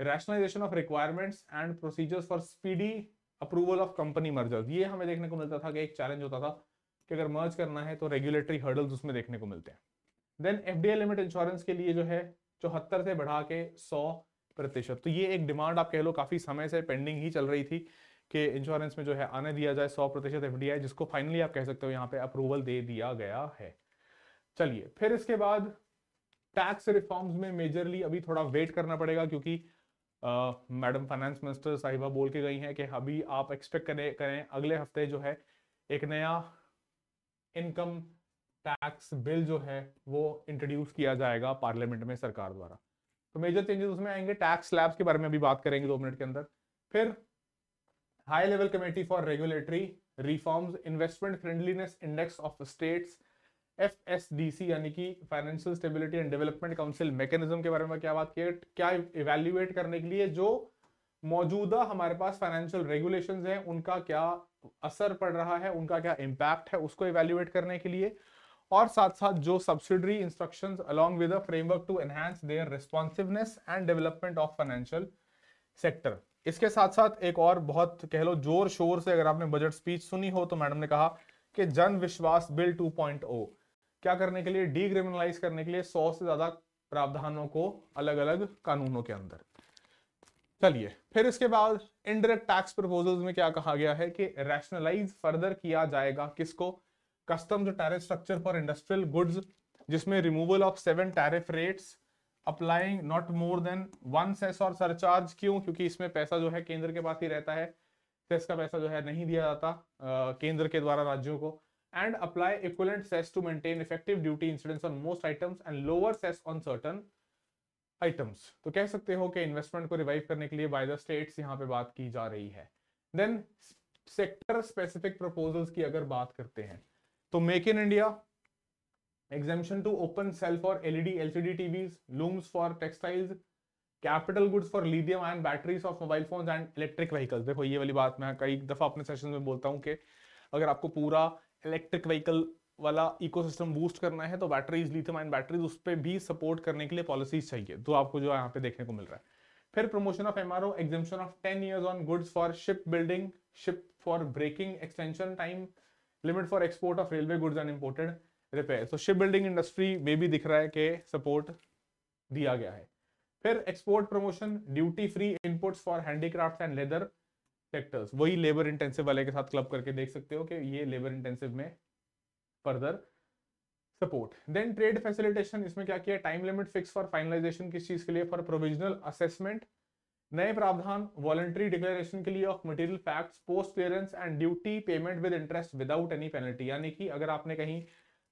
Rationalisation of requirements and procedures for speedy approval of company mergers. ये हमें देखने को मिलता था कि एक चैलेंज होता था कि अगर मर्ज करना है तो रेगुलेटरी हर्डल्स उसमें देखने को मिलते हैं। देन FDI लिमिट इंश्योरेंस के लिए जो है 74 से बढ़ा के 100%। तो ये एक डिमांड आप कह लो काफी समय से पेंडिंग ही चल रही थी कि इंश्योरेंस में जो है आने दिया जाए 100% FDI, जिसको फाइनली आप कह सकते हो यहाँ पे अप्रूवल दे दिया गया है। चलिए, फिर इसके बाद टैक्स रिफॉर्म्स में मेजरली अभी थोड़ा वेट करना पड़ेगा, क्योंकि मैडम फाइनेंस मिनिस्टर साहिबा बोल के गई हैं कि अभी आप एक्सपेक्ट करें अगले हफ्ते जो है एक नया इनकम टैक्स बिल जो है वो इंट्रोड्यूस किया जाएगा पार्लियामेंट में सरकार द्वारा। तो मेजर चेंजेस उसमें आएंगे। टैक्स स्लैब्स के बारे में अभी बात करेंगे 2 मिनट के अंदर। फिर high level committee for regulatory reforms, investment friendliness index of states, FSDC यानी कि financial stability and development council mechanism के बारे में क्या बात की, क्या इवैल्यूएट करने के लिए जो मौजूदा हमारे पास फाइनेंशियल रेगुलेशंस हैं उनका क्या असर पड़ रहा है, उनका क्या इंपैक्ट है, उसको इवैल्यूएट करने के लिए। और साथ साथ जो subsidiary instructions along with a framework to enhance their responsiveness and development of financial sector. इसके साथ साथ एक और बहुत कह लो जोर शोर से अगर आपने बजट स्पीच सुनी हो तो मैडम ने कहा कि जन विश्वास बिल 2.0 क्या करने के लिए? डीक्रिमिनलाइज करने के लिए 100 से ज्यादा प्रावधानों को अलग अलग कानूनों के अंदर। चलिए, फिर इसके बाद इनडायरेक्ट टैक्स प्रपोजल्स में क्या कहा गया है कि रैशनलाइज फर्दर किया जाएगा किसको? Customs tariff structure for industrial goods, जिसमें removal of 7 tariff rates applying not more than 1 cess और सरचार्ज। क्यों? क्योंकि इसमें पैसा जो है केंद्र के पास ही रहता है, सेस का पैसा जो है नहीं दिया जाता केंद्र के द्वारा राज्यों को। And apply equivalent cess to maintain effective duty incidence on most items and lower cess on certain items. तो कह सकते हो कि इन्वेस्टमेंट को रिवाइव करने के लिए बाय द स्टेट्स यहाँ पे बात की जा रही है। देन सेक्टर स्पेसिफिक प्रपोजल्स की अगर बात करते हैं तो make in India, exemption to open cell for LED LCD TVs, looms for textiles, capital goods for lithium ion batteries of mobile phones and electric vehicles. देखो ये वाली बात मैं कई दफा अपने सेशन में बोलता हूँ कि अगर आपको पूरा इलेक्ट्रिक व्हीकल वाला इकोसिस्टम बूस्ट करना है तो बैटरीज, लिथियम आयन बैटरीज, उस पर भी सपोर्ट करने के लिए पॉलिसीज चाहिए, तो आपको जो यहाँ पे देखने को मिल रहा है। फिर promotion of MRO, exemption of 10 years on goods for ship building, ship for breaking, extension time limit for export of railway goods and imported repair. तो शिप बिल्डिंग इंडस्ट्री में भी दिख रहा है कि सपोर्ट दिया गया है। फिर export promotion, duty free inputs for handicraft and leather sectors, वही लेबर इंटेंसिव वाले के साथ क्लब करके देख सकते हो कि ये लेबर इंटेंसिव में further support. Then trade facilitation, इसमें क्या किया? Time limit fix for finalisation, किस चीज के लिए? For provisional assessment. नए प्रावधान वॉलंटरी डिक्लेरेशन के लिए of material facts, post clearance and duty payment with interest without any penalty. यानी कि अगर आपने कहीं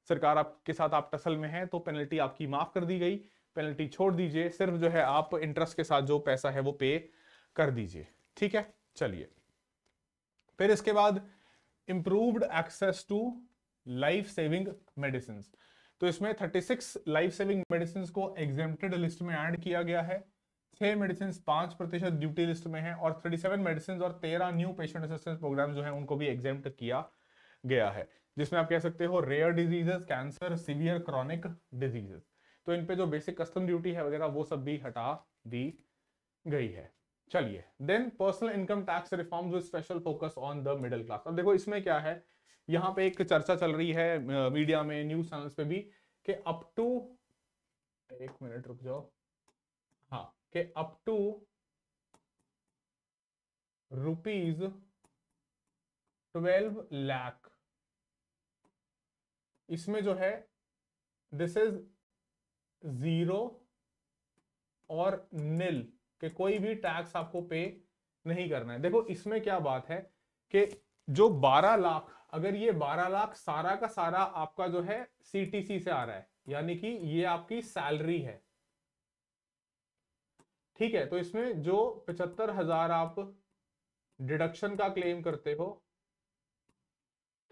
सरकार आपके साथ आप टसल में है तो पेनल्टी आपकी माफ कर दी गई, पेनल्टी छोड़ दीजिए, सिर्फ जो है आप इंटरेस्ट के साथ जो पैसा है वो पे कर दीजिए। ठीक है, चलिए। फिर इसके बाद improved access to life saving medicine, तो इसमें 36 लाइफ सेविंग मेडिसिन को एग्जेम्प्टेड लिस्ट में ऐड किया गया है। 6 मेडिसिन 5% ड्यूटी लिस्ट में है और 37 मेडिसिन और 13 न्यू पेशेंट असिस्टेंस प्रोग्राम जो है उनको भी एग्जेम्प्ट किया गया है, जिसमें आप कह सकते हो rare diseases, cancer, severe chronic diseases. तो इन पे जो बेसिक कस्टम ड्यूटी है वगैरह वो सब भी हटा दी गई है। चलिए, then personal income tax reforms with special focus on the middle class. अब देखो इसमें क्या है, यहाँ पे एक चर्चा चल रही है मीडिया में, न्यूज चैनल्स पे भी, कि अप टू, एक मिनट रुक जाओ, हाँ, कि अप टू ₹12 लाख, इसमें जो है दिस इज 0 और नील कि कोई भी टैक्स आपको पे नहीं करना है। देखो इसमें क्या बात है कि जो 12 लाख, अगर ये 12 लाख सारा का सारा आपका जो है CTC से आ रहा है, यानी कि ये आपकी सैलरी है, ठीक है। तो इसमें जो 75,000 आप डिडक्शन का क्लेम करते हो,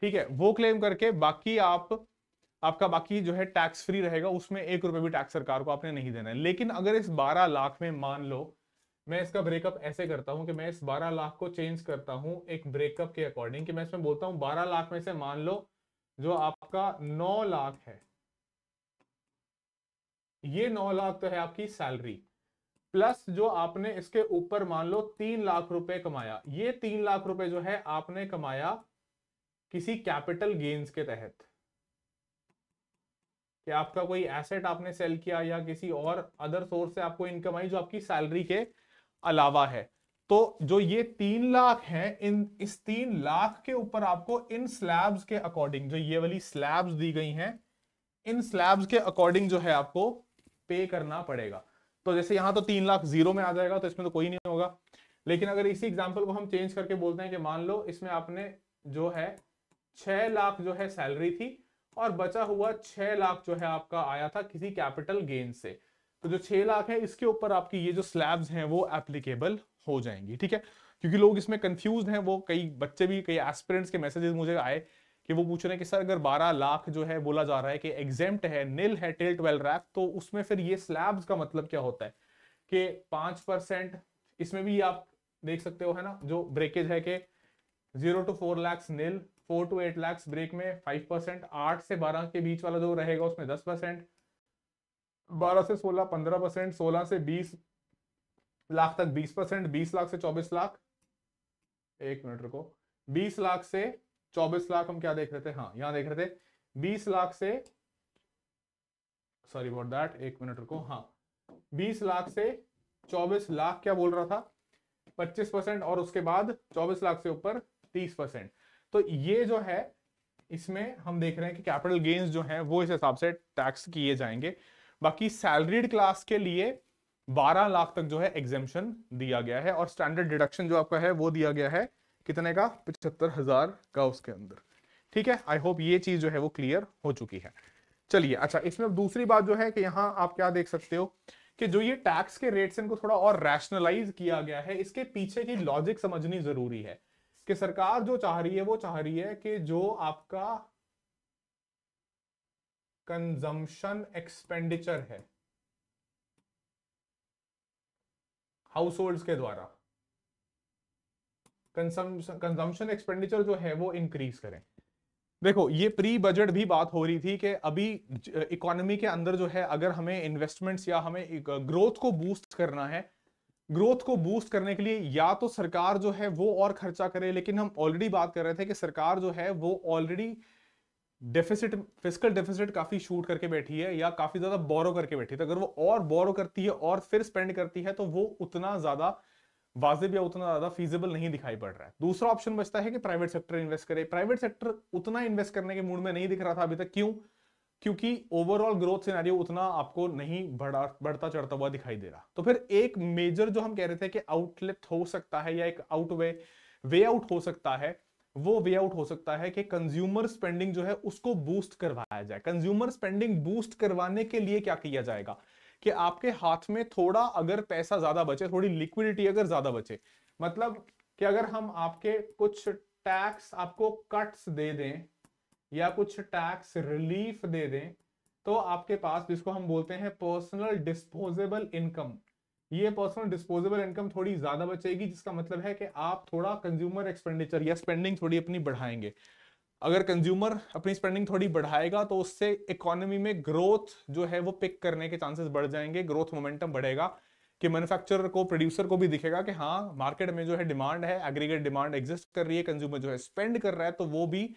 ठीक है, वो क्लेम करके बाकी आपका बाकी जो है टैक्स फ्री रहेगा, उसमें 1 रुपए भी टैक्स सरकार को आपने नहीं देना है। लेकिन अगर इस 12 लाख में मान लो, मैं इसका ब्रेकअप ऐसे करता हूं कि मैं इस 12 लाख को चेंज करता हूं एक ब्रेकअप के अकॉर्डिंग, कि मैं इसमें बोलता हूं 12 लाख में से मान लो जो आपका 9 लाख है, ये 9 लाख तो है आपकी सैलरी, प्लस जो आपने इसके ऊपर मान लो 3 लाख रुपए कमाया, ये 3 लाख रुपए जो है आपने कमाया किसी कैपिटल गेन्स के तहत, कि आपका कोई एसेट आपने सेल किया या किसी और अदर सोर्स से आपको इनकम आई जो आपकी सैलरी के अलावा है। तो जो ये 3 लाख है, इस 3 लाख के ऊपर आपको इन स्लैब्स के अकॉर्डिंग, जो ये वाली स्लैब्स दी गई हैं, इन स्लैब्स के अकॉर्डिंग जो है आपको पे करना पड़ेगा। तो जैसे यहां तो 3 लाख जीरो में आ जाएगा, तो इसमें तो कोई नहीं होगा। लेकिन अगर इसी एग्जांपल को हम चेंज करके बोलते हैं कि मान लो इसमें आपने जो है 6 लाख जो है सैलरी थी, और बचा हुआ 6 लाख जो है आपका आया था किसी कैपिटल गेन से, तो जो 6 लाख है इसके ऊपर आपकी ये जो स्लैब्स हैं वो एप्लीकेबल हो जाएंगी, ठीक है। क्योंकि लोग इसमें कंफ्यूज हैं, वो कई बच्चे भी, कई एस्पिरेंट्स के मैसेजेस मुझे आए कि वो पूछ रहे हैं कि सर अगर 12 लाख जो है बोला जा रहा है कि एग्जेम्प्ट है, निल है टिल 12 लाख, तो उसमें फिर ये स्लैब्स का मतलब क्या होता है कि 5%, इसमें भी आप देख सकते हो है ना, जो ब्रेकेज है कि 0 to 4 lakh nil, 4 to 8 lakh break में 5%, 8 से 12 के बीच वाला जो रहेगा उसमें 10%, 12 से 16 15%, 16 से 20 लाख तक 20%, 20 लाख से 24 लाख, एक मिनट रुको, 20 लाख से 24 लाख हम क्या देख रहे थे, हाँ यहां देख रहे थे 20 लाख से, सॉरी अबाउट दैट, एक मिनट रुको, हाँ 20 लाख से 24 लाख क्या बोल रहा था, 25%, और उसके बाद 24 लाख से ऊपर 30%। तो ये जो है इसमें हम देख रहे हैं कि कैपिटल गेन्स जो है वो इस हिसाब से टैक्स किए जाएंगे। बाकी सैलरीड क्लास के लिए 12 लाख तक जो है एग्जेम्पशन दिया गया है, और स्टैंडर्ड डिडक्शन जो आपका है वो दिया गया है कितने का, 75,000 का उसके अंदर, ठीक है। आई होप ये चीज जो है वो क्लियर हो चुकी है। चलिए, अच्छा, इसमें अब दूसरी बात जो है कि यहां आप क्या देख सकते हो कि जो ये टैक्स के रेट्स इनको थोड़ा और रैशनलाइज किया गया है, इसके पीछे की लॉजिक समझनी जरूरी है कि सरकार जो चाह रही है वो चाह रही है कि जो आपका कंजम्पशन एक्सपेंडिचर है हाउस होल्ड्स के द्वारा, कंजम्पशन एक्सपेंडिचर जो है वो इंक्रीज करें। देखो, ये प्री बजट भी बात हो रही थी कि अभी इकोनॉमी के अंदर जो है अगर हमें इन्वेस्टमेंट्स या हमें ग्रोथ को बूस्ट करना है, ग्रोथ को बूस्ट करने के लिए या तो सरकार जो है वो और खर्चा करे, लेकिन हम ऑलरेडी बात कर रहे थे कि सरकार जो है वो ऑलरेडी डेफिसिट, फिस्कल डेफिसिट काफी शूट करके बैठी है या काफी ज्यादा बोरो करके बैठी है। तो अगर वो और बोरो करती है और फिर स्पेंड करती है तो वो उतना ज्यादा वाजिब या उतना ज्यादा फीजिबल नहीं दिखाई पड़ रहा है। दूसरा ऑप्शन बचता है कि प्राइवेट सेक्टर इन्वेस्ट करे। प्राइवेट सेक्टर उतना इन्वेस्ट करने के मूड में नहीं दिख रहा था अभी तक। क्यों? क्योंकि ओवरऑल ग्रोथ सिनेरियो उतना आपको नहीं बढ़ता चढ़ता हुआ दिखाई दे रहा। तो फिर एक मेजर जो हम कह रहे थे कि आउटलेट हो सकता है या एक वे आउट हो सकता है, वो वे आउट हो सकता है कि कंज्यूमर स्पेंडिंग जो है उसको बूस्ट करवाया जाए। कंज्यूमर स्पेंडिंग बूस्ट करवाने के लिए क्या किया जाएगा कि आपके हाथ में थोड़ा अगर पैसा ज्यादा बचे, थोड़ी लिक्विडिटी अगर ज्यादा बचे, मतलब कि अगर हम आपके कुछ टैक्स आपको कट्स दे दें या कुछ टैक्स रिलीफ दे दें, तो आपके पास, जिसको हम बोलते हैं पर्सनल डिस्पोजेबल इनकम, ये पर्सनल डिस्पोजेबल इनकम थोड़ी ज्यादा बचेगी, जिसका मतलब है कि आप थोड़ा कंज्यूमर एक्सपेंडिचर या स्पेंडिंग थोड़ी अपनी बढ़ाएंगे। अगर कंज्यूमर अपनी स्पेंडिंग थोड़ी बढ़ाएगा तो उससे इकोनॉमी में ग्रोथ जो है वो पिक करने के चांसेस बढ़ जाएंगे, ग्रोथ मोमेंटम बढ़ेगा, कि मैन्युफैक्चरर को, प्रोड्यूसर को भी दिखेगा कि हाँ मार्केट में जो है डिमांड है, एग्रीगेट डिमांड एग्जिस्ट कर रही है, कंज्यूमर जो है स्पेंड कर रहा है, तो वो भी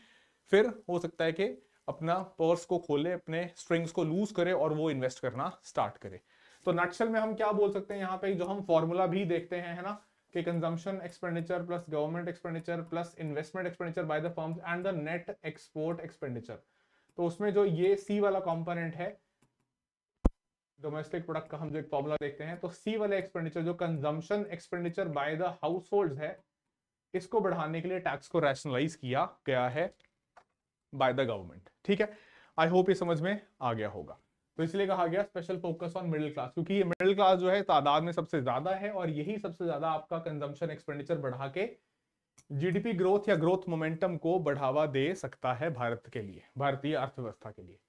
फिर हो सकता है कि अपना पर्स को खोले, अपने स्ट्रिंग्स को लूज करे और वो इन्वेस्ट करना स्टार्ट करे। तो नटशेल में हम क्या बोल सकते हैं यहाँ पे, जो हम फॉर्मूला भी देखते हैं है ना, कि consumption expenditure plus government expenditure plus investment expenditure by the firms and the net export expenditure. तो उसमें जो ये सी वाला कंपोनेंट है डोमेस्टिक प्रोडक्ट का, हम जो एक फॉर्मूला देखते हैं, तो सी वाले एक्सपेंडिचर जो consumption expenditure by the house hold है, इसको बढ़ाने के लिए टैक्स को रैशनलाइज किया गया है बाय द गवर्नमेंट। ठीक है, आई होप ये समझ में आ गया होगा। तो इसलिए कहा गया special focus on middle class, क्योंकि ये मिडिल क्लास जो है तादाद में सबसे ज्यादा है और यही सबसे ज्यादा आपका कंजम्पशन एक्सपेंडिचर बढ़ा के जीडीपी ग्रोथ या ग्रोथ मोमेंटम को बढ़ावा दे सकता है भारत के लिए, भारतीय अर्थव्यवस्था के लिए।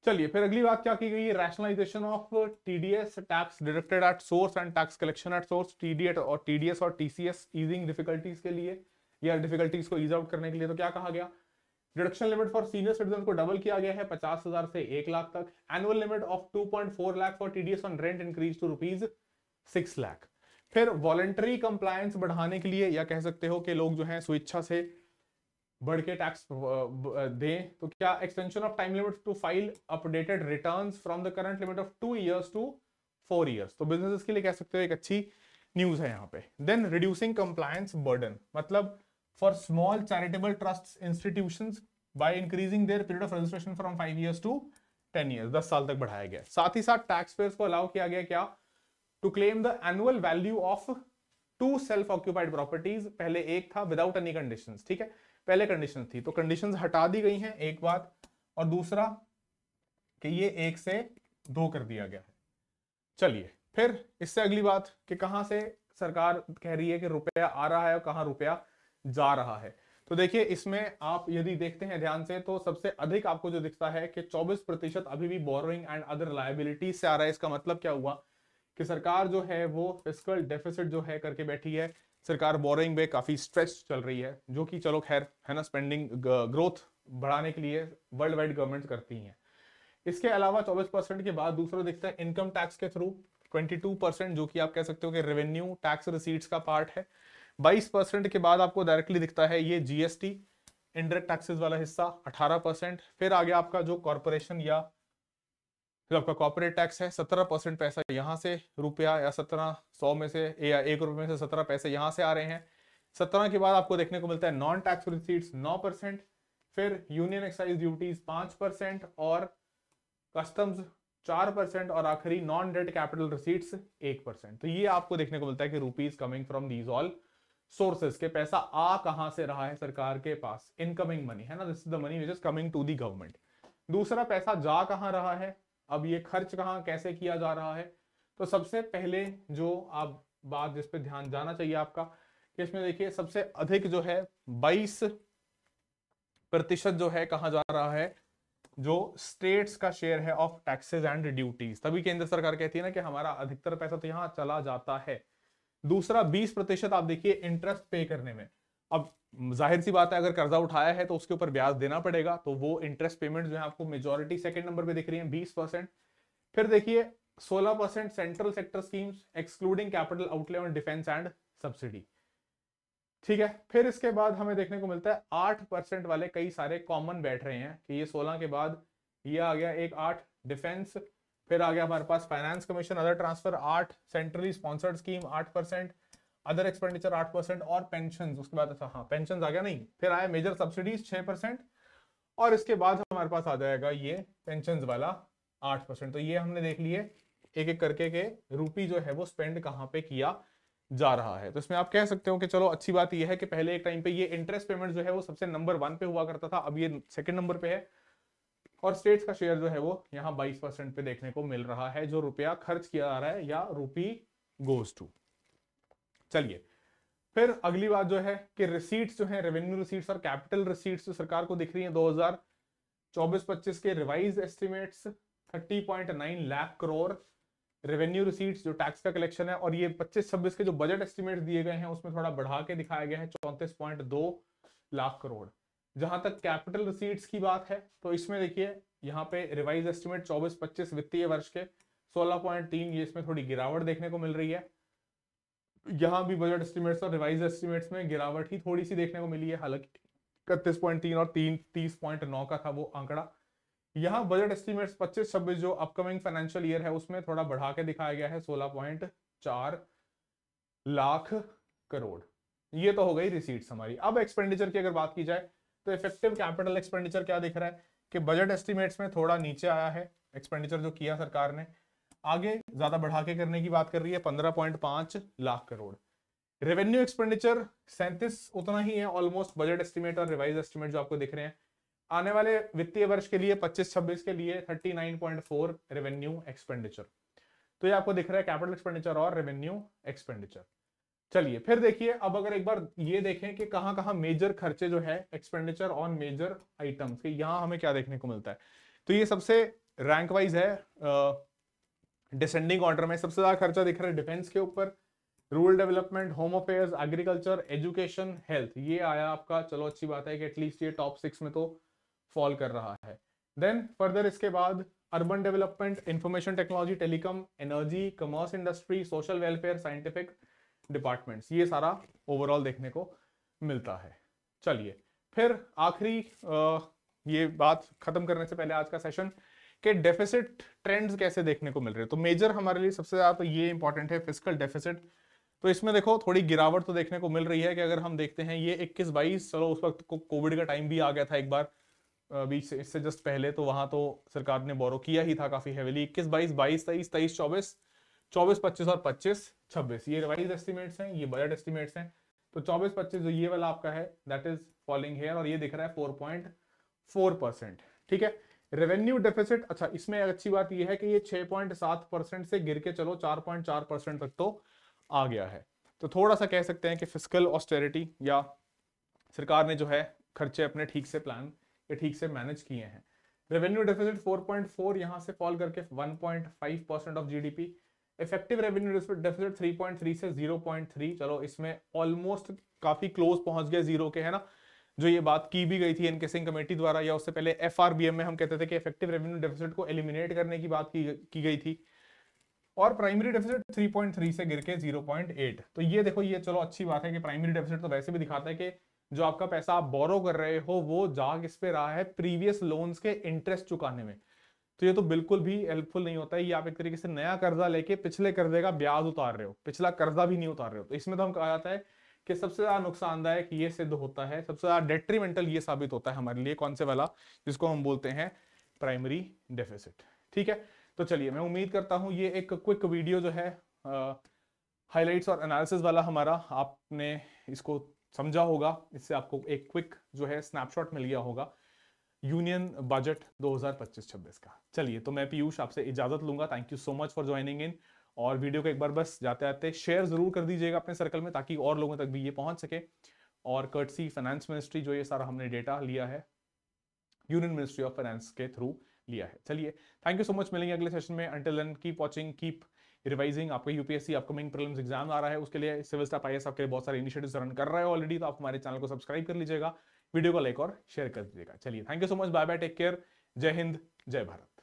चलिए फिर अगली बात क्या की गई है, rationalisation of TDS tax deducted at source and tax collection at source, TDS और टीसीएस ईजिंग डिफिकल्टीज के लिए या डिफिकल्टीज को ईज आउट करने के लिए। तो क्या कहा गया, deduction limit for senior citizen को डबल किया गया है 50,000 से 1 लाख तक। Annual limit of 2.4 lakh for TDS on rent increase to ₹6 lakh. फिर वॉलेंटरी कंप्लायंस बढ़ाने के लिए, या कह सकते हो कि लोग जो है स्वेच्छा से बढ़ के टैक्स दें, तो क्या extension of time limit to file updated returns from the current limit of 2 years to 4 years। तो बिजनेसेस के लिए कह सकते हो एक अच्छी न्यूज है यहाँ पे। देन रिड्यूसिंग कंप्लायंस बर्डन, मतलब for small charitable trust institutions by increasing there period of registration from 5 years to 10 years, 10 साल तक बढ़ाया गया। साथ ही साथ टैक्स पेयर्स को अलाउ किया गया क्या, to claim the annual value of 2 self occupied properties. पहले एक था विदाउट एनी कंडीशंस, ठीक है, पहले कंडीशन थी, तो कंडीशंस हटा दी गई हैं, एक बात, और दूसरा कि ये 1 से 2 कर दिया गया है। चलिए फिर इससे अगली बात कि कहां से सरकार कह रही है कि रुपया आ रहा है और कहां रुपया जा रहा है। तो देखिए इसमें आप यदि देखते हैं ध्यान से, तो सबसे अधिक आपको जो दिखता है कि 24% अभी भी बोरोइंग एंड अदर लायबिलिटीज से आ रहा है। इसका मतलब क्या हुआ कि सरकार जो है वो फिस्कल डेफिसिट जो है करके बैठी है, सरकार बोरोइंग में काफी स्ट्रेच चल रही है, जो कि चलो खैर है ना, स्पेंडिंग ग्रोथ बढ़ाने के लिए वर्ल्ड वाइड गवर्नमेंट करती हैं। इसके अलावा 24% के बाद दूसरा दिखता है इनकम टैक्स के थ्रू 22%, जो कि आप कह सकते हो कि रेवेन्यू टैक्स रिसीट्स का पार्ट है। 22% के बाद आपको डायरेक्टली दिखता है ये जीएसटी इनडायरेक्ट टैक्सेस वाला हिस्सा 18%। फिर आगे आपका जो कॉर्पोरेशन या फिर आपका कॉर्पोरेट टैक्स है 17% पैसा यहाँ से रुपया, या 1700 में से या 1 रुपये में से 17 पैसे यहाँ से आ रहे हैं। 17 के बाद आपको देखने को मिलता है नॉन टैक्स रिसीट्स 9%, फिर यूनियन एक्साइज ड्यूटीज 5% और कस्टम्स 4%, और आखिरी नॉन डेट कैपिटल रिसीट्स 1%। तो ये आपको देखने को मिलता है कि rupees coming from these all sources, के पैसा आ कहां से रहा है सरकार के पास, इनकमिंग मनी है ना, this is the money which is coming to the government. दूसरा पैसा जा कहां रहा है, अब ये खर्च कहां कैसे किया जा रहा है। तो सबसे पहले जो आप बात जिस पे ध्यान जाना चाहिए आपका, कि इसमें देखिए सबसे अधिक जो है 22% जो है कहां जा रहा है, जो स्टेट्स का शेयर है ऑफ टैक्सेस एंड ड्यूटीज। तभी केंद्र सरकार कहती है ना कि हमारा अधिकतर पैसा तो यहां चला जाता है। दूसरा 20% आप देखिए इंटरेस्ट पे करने में। अब जाहिर सी बात है, अगर कर्जा उठाया है तो उसके ऊपर ब्याज देना पड़ेगा, तो वो इंटरेस्ट पेमेंट जो है आपको मेजॉरिटी सेकंड नंबर पे दिख रही है 20%। फिर देखिए 16% central sector schemes excluding capital outlay on defence and subsidy, ठीक है। फिर इसके बाद हमें देखने को मिलता है 8% वाले कई सारे कॉमन बैठ रहे हैं, कि ये 16 के बाद ये आ गया एक 8 डिफेंस, फिर आ गया हमारे पास finance commission other transfer 8, centrally sponsored scheme 8%, other expenditure 8% और पेंशन, उसके बाद अच्छा हाँ पेंशन आ गया नहीं, फिर आया मेजर सब्सिडीज 6%, और इसके बाद हमारे पास आ जाएगा ये पेंशन वाला 8%। तो ये हमने देख लिए एक एक करके के रूपी जो है वो स्पेंड कहाँ पे किया जा रहा है। तो इसमें आप कह सकते हो कि चलो अच्छी बात यह है कि पहले एक टाइम पे ये इंटरेस्ट पेमेंट जो है वो सबसे नंबर 1 पे हुआ करता था, अब ये सेकंड नंबर पे है, और स्टेट्स का शेयर जो है वो यहाँ 22% पे देखने को मिल रहा है, जो रुपया खर्च किया जा रहा है या रूपी गोज टू। चलिए फिर अगली बात जो है कि रिसीट्स जो है, रेवेन्यू रिसीट्स और कैपिटल रिसीट्स जो सरकार को दिख रही है 2024-25 के revise estimates 30.9 lakh crore revenue receipts जो टैक्स का कलेक्शन है, और ये 25-26 के जो बजट एस्टिमेट्स दिए गए हैं उसमें थोड़ा बढ़ा के दिखाया गया है 34.2 लाख करोड़। जहां तक कैपिटल रिसीट्स की बात है, तो इसमें देखिए यहाँ पे रिवाइज एस्टिमेट 24-25 वित्तीय वर्ष के 16.3, ये इसमें थोड़ी गिरावट देखने को मिल रही है। यहाँ भी बजट एस्टिमेट्स और रिवाइज एस्टिमेट्स में गिरावट ही थोड़ी सी देखने को मिली है, हालांकि 31.3 और 30.9 का था वो आंकड़ा। यहाँ बजट एस्टिमेट्स 25-26 जो अपकमिंग फाइनेंशियल ईयर है उसमें थोड़ा बढ़ा के दिखाया गया है 16.4 लाख करोड़। ये तो हो गई रिसीट्स हमारी। अब एक्सपेंडिचर की अगर बात की जाए तो इफेक्टिव कैपिटल एक्सपेंडिचर क्या दिख रहा है कि बजट एस्टिमेट्स में थोड़ा नीचे आया है एक्सपेंडिचर जो किया सरकार ने, आगे ज्यादा बढ़ा के करने की बात कर रही है 15.5 लाख करोड़। रेवेन्यू एक्सपेंडिचर 37 उतना ही है ऑलमोस्ट, बजट एस्टिमेट और रिवाइज एस्टिमेट जो आपको दिख रहे हैं आने वाले वित्तीय वर्ष के लिए 25-26 के लिए 39.4 रेवेन्यू एक्सपेंडिचर। तो ये आपको दिख रहा है कैपिटल एक्सपेंडिचर और रेवेन्यू एक्सपेंडिचर। चलिए फिर देखिए, अब अगर एक बार ये देखें कि कहां कहां मेजर खर्चे जो है एक्सपेंडिचर ऑन मेजर आइटम्स के, यहां हमें क्या देखने को मिलता है। तो ये सबसे रैंक वाइज है, डिसेंडिंग ऑर्डर में। सबसे ज्यादा खर्चा दिख रहा है डिफेंस के ऊपर, rural development, home affairs, agriculture, education, health, ये आया आपका। चलो अच्छी बात है कि एटलीस्ट ये टॉप 6 में तो फॉल कर रहा है। देन फर्दर इसके बाद urban development, information technology, telecom, energy, commerce industry, social welfare, scientific departments, ये सारा ओवरऑल देखने को मिलता है। चलिए फिर आखिरी ये बात खत्म करने से पहले आज का सेशन के डेफिसिट ट्रेंड्स कैसे देखने को मिल रहे हैं। तो मेजर हमारे लिए सबसे ज्यादा तो ये इंपॉर्टेंट है, फिस्कल डेफिसिट। तो इसमें देखो थोड़ी गिरावट तो देखने को मिल रही है कि अगर हम देखते हैं ये 21-22, चलो उस वक्त को कोविड का टाइम भी आ गया था एक बार बीच से, इससे जस्ट पहले, तो वहां तो सरकार ने बोरो किया ही था काफी हेविली। 21-22, 22-23, 23-24, 24-25 और 25-26 ये रिवाइज एस्टिमेट्स हैं, ये बजट एस्टिमेट्स हैं। तो 24-25 जो ये वाला आपका है दैट इज फॉलिंग हेयर, और ये दिख रहा है 4.4%। ठीक है। रेवेन्यू डेफिसिट, अच्छा इसमें अच्छी बात यह है कि ये 6.7% से गिर के चलो 4.4% तक तो आ गया है। तो थोड़ा सा कह सकते हैं कि फिस्कल ऑस्टेरिटी, या सरकार ने जो है खर्चे अपने ठीक से प्लान या ठीक से मैनेज किए हैं। रेवेन्यू डेफिसिट 4.4 यहां से फॉल करके 1.5% of GDP. Effective revenue deficit 3.3 से 0.3, चलो इसमें ऑलमोस्ट काफी क्लोज पहुंच गया जीरो के, है ना। जो ये बात की भी गई थी इनके सिंह कमेटी द्वारा, या उससे पहले एफआरबीएम में हम कहते थे कि इफेक्टिव रेवेन्यू डेफिसिट को एलिमिनेट करने की बात की गई थी। और प्राइमरी डेफिसिट 3.3 से गिर के 0.8। तो ये देखो, ये चलो अच्छी बात है कि प्राइमरी डेफिसिट तो वैसे भी दिखाता है कि जो आपका पैसा आप बोरो कर रहे हो वो जा किस पे रहा है, प्रीवियस लोन्स के इंटरेस्ट चुकाने में। तो ये तो बिल्कुल भी हेल्पफुल नहीं होता है। ये आप एक तरीके से नया कर्जा लेके पिछले कर्जे का ब्याज उतार रहे हो, पिछला कर्जा भी नहीं उतार रहे हो। तो इसमें तो हम कहा जाता है कि सबसे ज्यादा नुकसानदायक ये सिद्ध होता है, सबसे ज्यादा डेट्रीमेंटल ये साबित होता है हमारे लिए, कौन से वाला, जिसको हम बोलते हैं प्राइमरी डेफिसिट। ठीक है। तो चलिए, मैं उम्मीद करता हूं ये एक क्विक वीडियो जो है हाइलाइट्स और एनालिसिस वाला हमारा, आपने इसको समझा होगा, इससे आपको एक क्विक जो है स्नैपशॉट मिल गया होगा यूनियन बजट 2025-26 का। चलिए, तो मैं पीयूष आपसे इजाजत लूंगा। Thank you so much for joining in. और वीडियो को एक बार बस जाते जाते शेयर जरूर कर दीजिएगा अपने सर्कल में, ताकि और लोगों तक भी ये पहुंच सके। और कर्टसी फाइनेंस मिनिस्ट्री, जो ये सारा हमने डेटा लिया है यूनियन मिनिस्ट्री ऑफ फाइनेंस के थ्रू लिया है। चलिए, थैंक यू सो मच, मिलेंगे अगले सेशन में। Until then keep watching, keep revising. आपका यूपीएससी अपकमिंग प्रीलिम्स एग्जाम आ रहा है, उसके लिए सिविल स्टाफ आईएएस आपके लिए बहुत सारे इनिशिएटिव्स रन कर रहा है ऑलरेडी। तो आप हमारे चैनल को सब्सक्राइब कर लीजिएगा, वीडियो को लाइक और शेयर कर दीजिएगा। चलिए, thank you so much, bye bye, take care, जय हिंद, जय भारत।